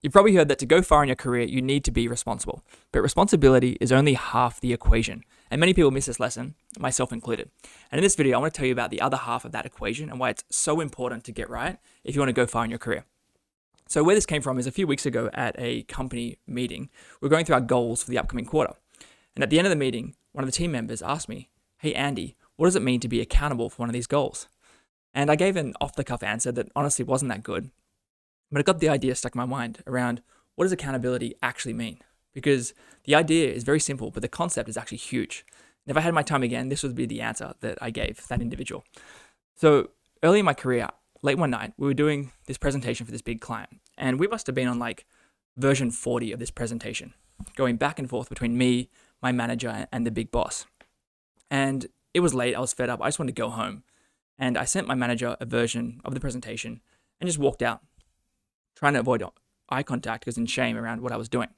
You've probably heard that to go far in your career, you need to be responsible. But responsibility is only half the equation. And many people miss this lesson, myself included. And in this video, I want to tell you about the other half of that equation and why it's so important to get right if you want to go far in your career. So where this came from is a few weeks ago at a company meeting, we were going through our goals for the upcoming quarter. And at the end of the meeting, one of the team members asked me, "Hey, Andy, what does it mean to be accountable for one of these goals?" And I gave an off-the-cuff answer that honestly wasn't that good. But I got the idea stuck in my mind around what does accountability actually mean? Because the idea is very simple, but the concept is actually huge. And if I had my time again, this would be the answer that I gave that individual. So early in my career, late one night, we were doing this presentation for this big client. And we must have been on like version 40 of this presentation, going back and forth between me, my manager, and the big boss. And it was late, I was fed up, I just wanted to go home. And I sent my manager a version of the presentation and just walked out, trying to avoid eye contact because in shame around what I was doing.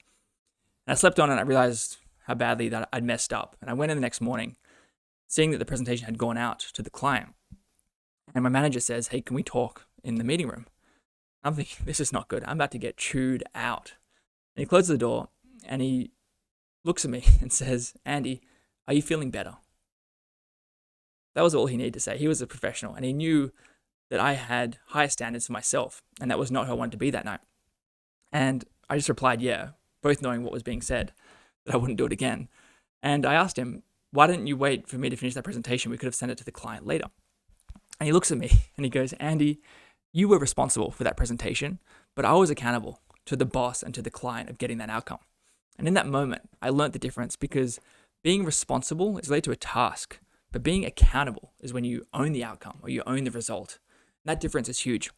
And I slept on and I realized how badly that I'd messed up. And I went in the next morning, seeing that the presentation had gone out to the client. And my manager says, "Hey, can we talk in the meeting room?" I'm thinking, this is not good. I'm about to get chewed out. And he closes the door and he looks at me and says, "Andy, are you feeling better?" That was all he needed to say. He was a professional and he knew that I had higher standards for myself, and that was not who I wanted to be that night. And I just replied, yeah, both knowing what was being said, that I wouldn't do it again. And I asked him, "Why didn't you wait for me to finish that presentation? We could have sent it to the client later." And he looks at me and he goes, "Andy, you were responsible for that presentation, but I was accountable to the boss and to the client of getting that outcome." And in that moment, I learned the difference, because being responsible is related to a task, but being accountable is when you own the outcome or you own the result. That difference is huge.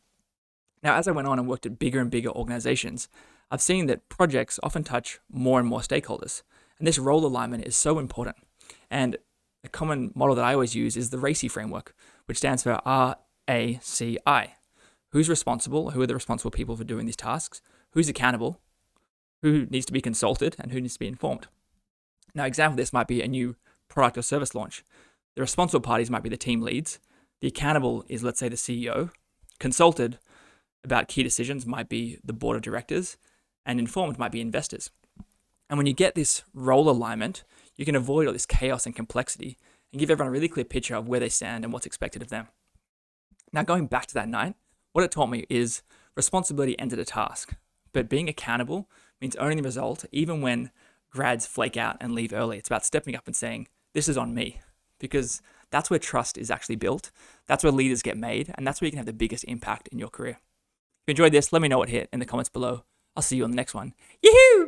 Now, as I went on and worked at bigger and bigger organizations, I've seen that projects often touch more and more stakeholders. And this role alignment is so important. And a common model that I always use is the RACI framework, which stands for RACI. Who's responsible? Who are the responsible people for doing these tasks? Who's accountable? Who needs to be consulted? And who needs to be informed? Now, example of this might be a new product or service launch. The responsible parties might be the team leads. The accountable is, let's say, the CEO. Consulted about key decisions might be the board of directors, and informed might be investors. And when you get this role alignment, you can avoid all this chaos and complexity and give everyone a really clear picture of where they stand and what's expected of them. Now, going back to that night, what it taught me is responsibility ends at a task, but being accountable means owning the result even when grads flake out and leave early. It's about stepping up and saying, "This is on me," because that's where trust is actually built. That's where leaders get made, and that's where you can have the biggest impact in your career. If you enjoyed this, let me know what hit in the comments below. I'll see you on the next one. Yahoo!